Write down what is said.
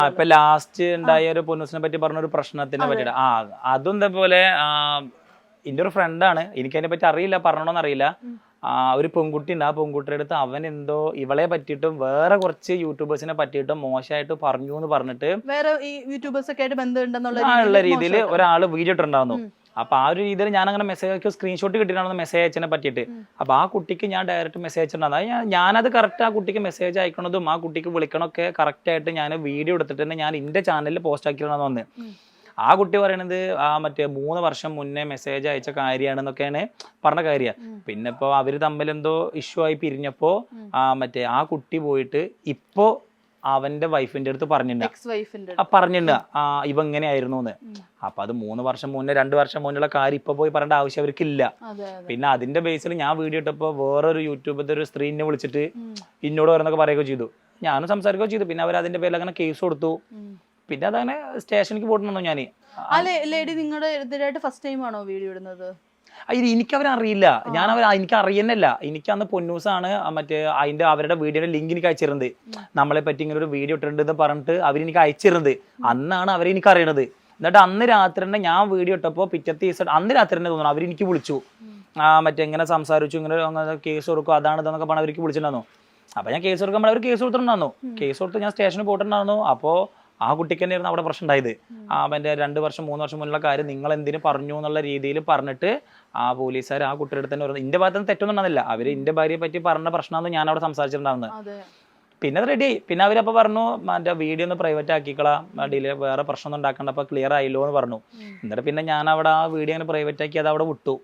ഇപ്പൊ ലാസ്റ്റ് ഉണ്ടായ ഒരു പൊന്നൂസിനെ പറ്റി പറഞ്ഞ ഒരു പ്രശ്നത്തിനെ പറ്റിയിട്ട് അതും ഇതേപോലെ എന്റെ ഒരു ഫ്രണ്ടാണ്, എനിക്ക് അതിനെ പറ്റി അറിയില്ല, പറഞ്ഞോന്ന് അറിയില്ല. ഒരു പെൺകുട്ടി ഉണ്ട്, ആ പെൺകുട്ടിയുടെ അടുത്ത് അവൻ എന്തോ ഇവളെ പറ്റിയിട്ടും വേറെ കുറച്ച് യൂട്യൂബേഴ്സിനെ പറ്റിയിട്ടും മോശമായിട്ട് പറഞ്ഞു എന്ന് പറഞ്ഞിട്ട് വേറെ ഈ യൂട്യൂബേഴ്സ് ഒക്കെ ആയിട്ട് ബന്ധമുണ്ടെന്നുള്ള രീതിയിൽ ഒരാള് വീഡിയോ ഇട്ടുണ്ടായിരുന്നു. അപ്പൊ ആ ഒരു രീതിയിൽ ഞാൻ അങ്ങനെ മെസ്സേജ് സ്ക്രീൻഷോട്ട് കിട്ടിയിട്ടാണ് മെസ്സേജ് അയച്ചതിനെ പറ്റിയിട്ട്. അപ്പൊ ആ കുട്ടിക്ക് ഞാൻ ഡയറക്റ്റ് മെസ്സേജ് അയച്ചിട്ടുണ്ടായിരുന്നു. ഞാനത് കറക്റ്റ് ആ കുട്ടിക്ക് മെസ്സേജ് അയക്കണതും ആ കുട്ടിക്ക് വിളിക്കണമൊക്കെ കറക്റ്റ് ആയിട്ട് ഞാൻ വീഡിയോ എടുത്തിട്ട് തന്നെ ഞാൻ എന്റെ ചാനലിൽ പോസ്റ്റ് ആക്കിയിട്ടാണ് വന്ന്. ആ കുട്ടി പറയണത് മറ്റേ 3 വർഷം മുന്നേ മെസ്സേജ് അയച്ച കാര്യമാണെന്നൊക്കെയാണ് പറഞ്ഞ കാര്യം. പിന്നെ ഇപ്പൊ അവര് തമ്മിൽ എന്തോ ഇഷ്യൂ ആയി പിരിഞ്ഞപ്പോ മറ്റേ ആ കുട്ടി പോയിട്ട് ഇപ്പോ അവന്റെ വൈഫിന്റെ അടുത്ത് പറഞ്ഞിട്ടുണ്ട് ഇവ എങ്ങനെയായിരുന്നു എന്ന്. അപ്പൊ അത് 3 വർഷം മുന്നേ 2 വർഷം മുന്നുള്ള കാര്യം ഇപ്പൊ പോയി പറയേണ്ട ആവശ്യം അവർക്കില്ല. പിന്നെ അതിന്റെ ബേസിൽ ഞാൻ വീഡിയോ ഇട്ടപ്പോ വേറൊരു യൂട്യൂബിലത്തെ ഒരു സ്ത്രീനെ വിളിച്ചിട്ട് ഇന്നോട് പറയുന്നൊക്കെ പറയുകയോ ചെയ്തു, ഞാനും സംസാരിക്കുകയോ ചെയ്തു. പിന്നെ അവർ അതിന്റെ പേരിൽ അങ്ങനെ കേസ് കൊടുത്തു. പിന്നെ അതങ്ങനെ സ്റ്റേഷനിലേക്ക് പോയിട്ടുണ്ടോ ഞാൻ. ലേഡി നിങ്ങളുടെ എതിരായിട്ട് ഫസ്റ്റ് ടൈം ആണോ വീഡിയോ ഇടുന്നത്? എനിക്കവരറിയില്ല, എനിക്ക് അറിയുന്നില്ല. എനിക്ക് അന്ന് പൊന്നൂസാണ് മറ്റേ അവരുടെ വീഡിയോയുടെ ലിങ്ക് എനിക്ക് അയച്ചിരുന്നത്. നമ്മളെ പറ്റി ഇങ്ങനെ ഒരു വീഡിയോ ഇട്ടിട്ടുണ്ട് പറഞ്ഞിട്ട് അവരെനിക്ക് അയച്ചിരുന്നത്. അന്നാണ് അവരെ എനിക്ക് അറിയണത്. എന്നിട്ട് അന്ന് രാത്രി തന്നെ ഞാൻ വീഡിയോ ഇട്ടപ്പോൾ പിറ്റത്തെ ദിവസം അന്ന് രാത്രി തന്നെ തോന്നുന്നു അവരെനിക്ക് വിളിച്ചു. മറ്റേ ഇങ്ങനെ സംസാരിച്ചു, ഇങ്ങനെ കേസ് കൊടുക്കും അതാണ് ഇതെന്നൊക്കെ പറഞ്ഞ് അവർക്ക് വിളിച്ചിട്ടുണ്ടായിരുന്നു. അപ്പൊ ഞാൻ കേസ് കൊടുക്കുമ്പോൾ അവർ കേസ് കൊടുത്തിട്ടുണ്ടായിരുന്നു. കേസ് കൊടുത്ത് ഞാൻ സ്റ്റേഷനിൽ പോയിട്ടുണ്ടായിരുന്നു. അപ്പോൾ ആ കുട്ടിക്ക് തന്നെയായിരുന്നു അവിടെ പ്രശ്നം ഉണ്ടായത്. അവന്റെ 2 വർഷം 3 വർഷം മുന്നുള്ള കാര്യം നിങ്ങൾ എന്തിനു പറഞ്ഞു എന്നുള്ള രീതിയിൽ പറഞ്ഞിട്ട് ആ പോലീസുകാർ ആ കുട്ടിയുടെ അടുത്ത് തന്നെ പറഞ്ഞു. എന്റെ ഭാഗത്ത് നിന്ന് തെറ്റൊന്നും ഉണ്ടാകുന്നില്ല, അവര് എന്റെ ഭാര്യയെ പറ്റി പറഞ്ഞ പ്രശ്നമാണ് ഞാൻ അവിടെ സംസാരിച്ചിട്ടുണ്ടാവുന്നത്. പിന്നെ അത് റെഡി. പിന്നെ അവരപ്പോ പറഞ്ഞു മറ്റേ വീഡിയോ ഒന്ന് പ്രൈവറ്റ് ആക്കിക്കളാം, വേറെ പ്രശ്നം ഒന്നും ഉണ്ടാക്കണ്ട, അപ്പൊ ക്ലിയർ ആയില്ലോ എന്ന് പറഞ്ഞു. എന്നിട്ട് പിന്നെ ഞാൻ അവിടെ ആ വീഡിയോ അങ്ങനെ പ്രൈവറ്റ് ആക്കി അത് അവിടെ വിട്ടു.